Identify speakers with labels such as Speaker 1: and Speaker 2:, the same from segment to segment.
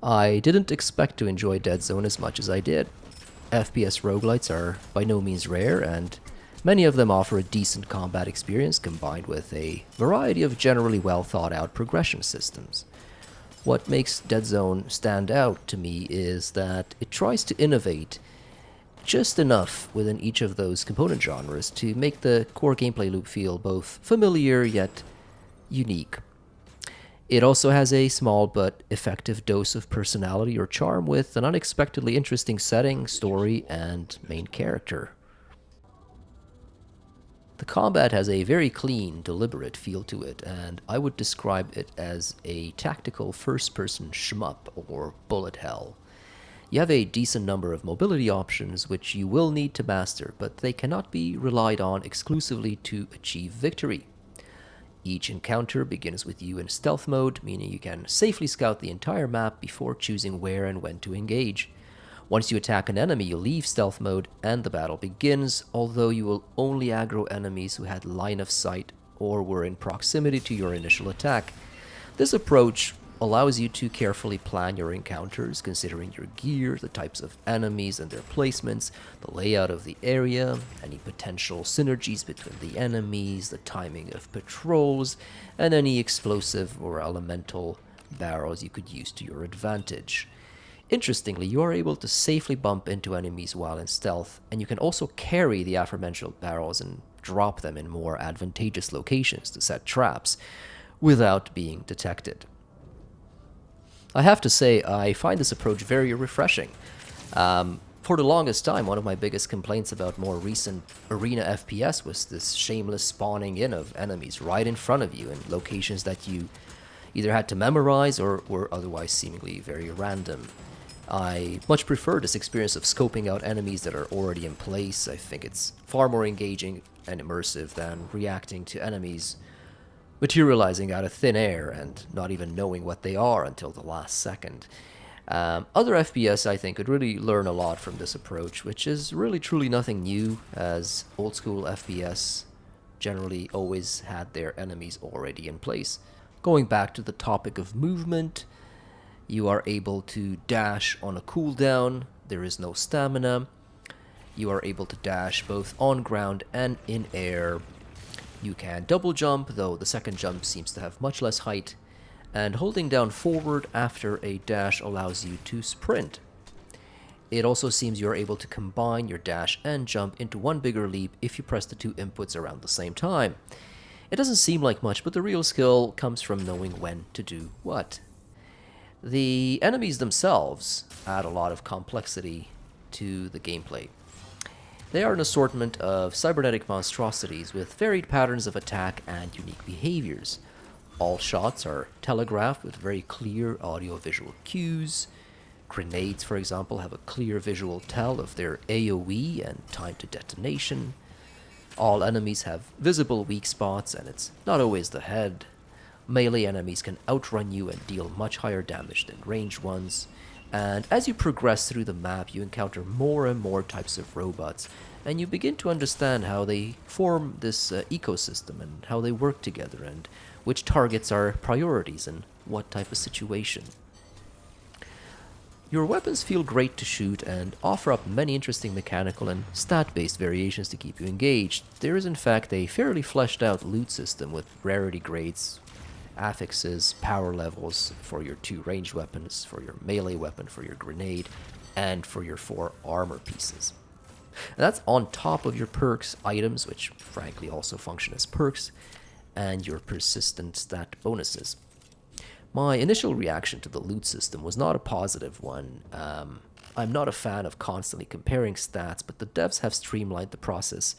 Speaker 1: I didn't expect to enjoy Deadzone as much as I did. FPS roguelites are by no means rare, and many of them offer a decent combat experience combined with a variety of generally well thought out progression systems. What makes Deadzone stand out to me is that it tries to innovate just enough within each of those component genres to make the core gameplay loop feel both familiar yet unique. It also has a small but effective dose of personality or charm with an unexpectedly interesting setting, story, and main character. The combat has a very clean, deliberate feel to it, and I would describe it as a tactical first person shmup or bullet hell. You have a decent number of mobility options which you will need to master, but they cannot be relied on exclusively to achieve victory. Each encounter begins with you in stealth mode, meaning you can safely scout the entire map before choosing where and when to engage. Once you attack an enemy, you leave stealth mode and the battle begins, although you will only aggro enemies who had line of sight or were in proximity to your initial attack. This approach allows you to carefully plan your encounters, considering your gear, the types of enemies and their placements, the layout of the area, any potential synergies between the enemies, the timing of patrols, and any explosive or elemental barrels you could use to your advantage. Interestingly, you are able to safely bump into enemies while in stealth, and you can also carry the aforementioned barrels and drop them in more advantageous locations to set traps without being detected. I have to say, I find this approach very refreshing. For the longest time, one of my biggest complaints about more recent arena FPS was this shameless spawning in of enemies right in front of you in locations that you either had to memorize or were otherwise seemingly very random. I much prefer this experience of scoping out enemies that are already in place. I think it's far more engaging and immersive than reacting to enemies materializing out of thin air and not even knowing what they are until the last second. Other FPS, I think, could really learn a lot from this approach, which is really truly nothing new, as old school FPS generally always had their enemies already in place. Going back to the topic of movement, you are able to dash on a cooldown, there is no stamina. You are able to dash both on ground and in air. You can double jump, though the second jump seems to have much less height, and holding down forward after a dash allows you to sprint. It also seems you are able to combine your dash and jump into one bigger leap if you press the two inputs around the same time. It doesn't seem like much, but the real skill comes from knowing when to do what. The enemies themselves add a lot of complexity to the gameplay. They are an assortment of cybernetic monstrosities with varied patterns of attack and unique behaviors. All shots are telegraphed with very clear audio-visual cues. Grenades, for example, have a clear visual tell of their AoE and time to detonation. All enemies have visible weak spots, and it's not always the head. Melee enemies can outrun you and deal much higher damage than ranged ones. And as you progress through the map, you encounter more and more types of robots, and you begin to understand how they form this ecosystem and how they work together, and which targets are priorities in what type of situation. Your weapons feel great to shoot and offer up many interesting mechanical and stat-based variations to keep you engaged. There is in fact a fairly fleshed out loot system with rarity grades, affixes, power levels for your two ranged weapons, for your melee weapon, for your grenade, and for your 4 armor pieces. And that's on top of your perks items, which frankly also function as perks, and your persistent stat bonuses. My initial reaction to the loot system was not a positive one. I'm not a fan of constantly comparing stats, but the devs have streamlined the process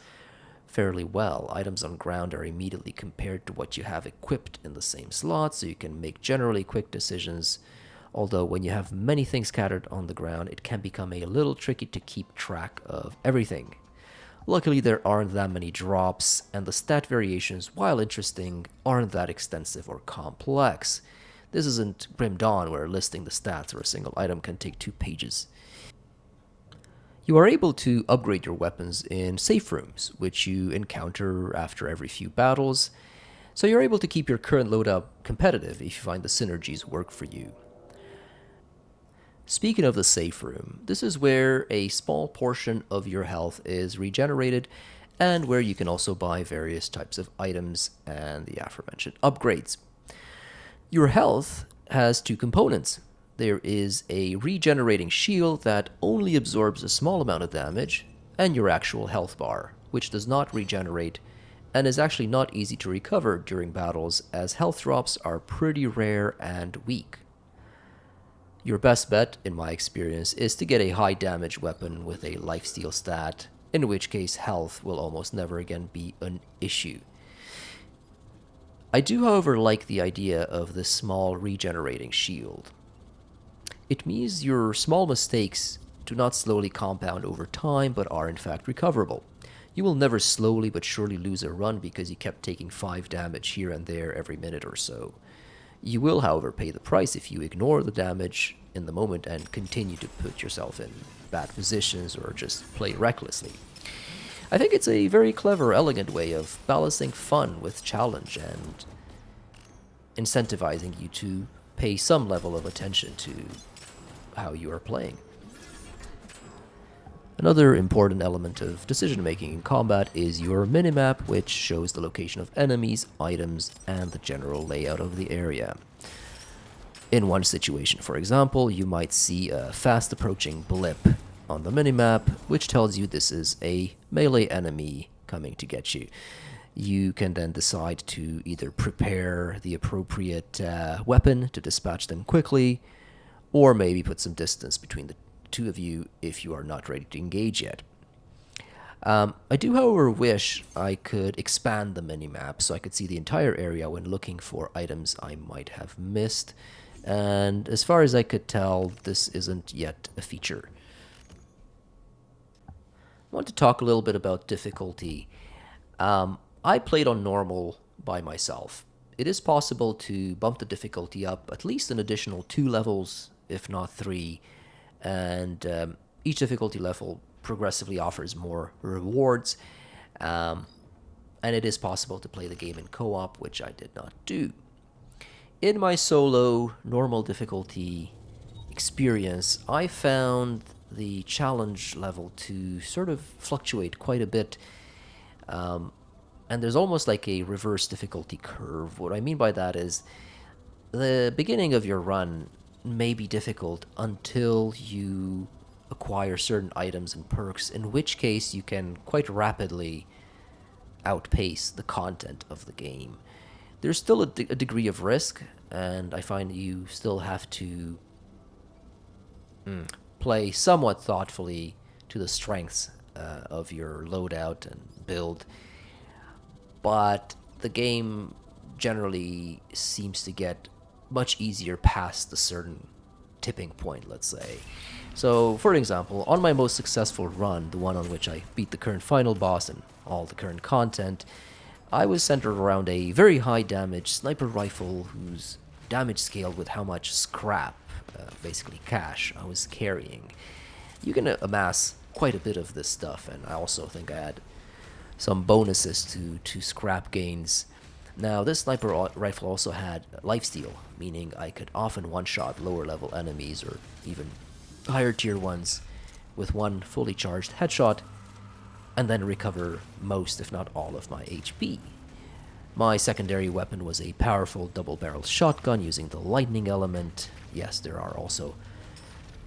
Speaker 1: fairly well. Items on ground are immediately compared to what you have equipped in the same slot, so you can make generally quick decisions. Although when you have many things scattered on the ground, it can become a little tricky to keep track of everything. Luckily, there aren't that many drops, and the stat variations, while interesting, aren't that extensive or complex. This isn't Grim Dawn, where listing the stats for a single item can take 2 pages. You are able to upgrade your weapons in safe rooms, which you encounter after every few battles, so you're able to keep your current loadout competitive if you find the synergies work for you. Speaking of the safe room, this is where a small portion of your health is regenerated and where you can also buy various types of items and the aforementioned upgrades. Your health has two components. There is a regenerating shield that only absorbs a small amount of damage, and your actual health bar, which does not regenerate and is actually not easy to recover during battles as health drops are pretty rare and weak. Your best bet, in my experience, is to get a high damage weapon with a lifesteal stat, in which case health will almost never again be an issue. I do, however, like the idea of this small regenerating shield. It means your small mistakes do not slowly compound over time, but are in fact recoverable. You will never slowly but surely lose a run because you kept taking 5 damage here and there every minute or so. You will, however, pay the price if you ignore the damage in the moment and continue to put yourself in bad positions or just play recklessly. I think it's a very clever, elegant way of balancing fun with challenge and incentivizing you to pay some level of attention to how you are playing. Another important element of decision making in combat is your minimap, which shows the location of enemies, items, and the general layout of the area. In one situation, for example, you might see a fast approaching blip on the minimap, which tells you this is a melee enemy coming to get you. You can then decide to either prepare the appropriate weapon to dispatch them quickly, or maybe put some distance between the two of you if you are not ready to engage yet. I do, however, wish I could expand the minimap so I could see the entire area when looking for items I might have missed, and as far as I could tell, this isn't yet a feature. I want to talk a little bit about difficulty. I played on normal by myself. It is possible to bump the difficulty up at least an additional 2 levels, if not 3, and each difficulty level progressively offers more rewards, and it is possible to play the game in co-op, which I did not do. In my solo normal difficulty experience, I found the challenge level to sort of fluctuate quite a bit, and there's almost like a reverse difficulty curve. What I mean by that is the beginning of your run may be difficult until you acquire certain items and perks, in which case you can quite rapidly outpace the content of the game. There's still a degree of risk, and I find you still have to play somewhat thoughtfully to the strengths of your loadout and build, but the game generally seems to get much easier past a certain tipping point, let's say. So, for example, on my most successful run, the one on which I beat the current final boss and all the current content, I was centered around a very high damage sniper rifle whose damage scaled with how much scrap, basically cash, I was carrying. You can amass quite a bit of this stuff, and I also think I had some bonuses to scrap gains. Now, this sniper rifle also had lifesteal, meaning I could often one-shot lower-level enemies or even higher-tier ones with one fully charged headshot, and then recover most, if not all, of my HP. My secondary weapon was a powerful double-barreled shotgun using the lightning element. Yes, there are also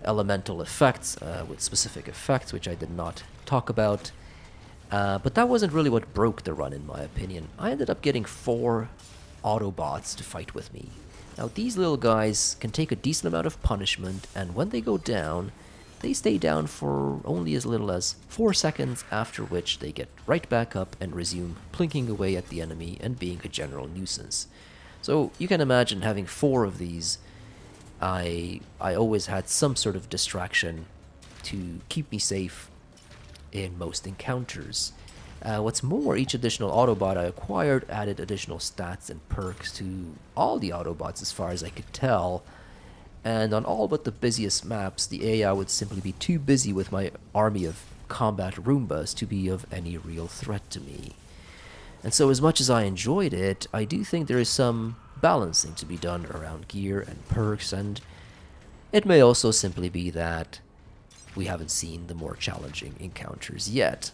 Speaker 1: elemental effects with specific effects, which I did not talk about. But that wasn't really what broke the run, in my opinion. I ended up getting 4 Autobots to fight with me. Now, these little guys can take a decent amount of punishment, and when they go down, they stay down for only as little as 4 seconds, after which they get right back up and resume plinking away at the enemy and being a general nuisance. So you can imagine having 4 of these. I always had some sort of distraction to keep me safe in most encounters. What's more, each additional Autobot I acquired added additional stats and perks to all the Autobots as far as I could tell, and on all but the busiest maps, the AI would simply be too busy with my army of combat Roombas to be of any real threat to me. And so as much as I enjoyed it, I do think there is some balancing to be done around gear and perks, and It may also simply be that we haven't seen the more challenging encounters yet.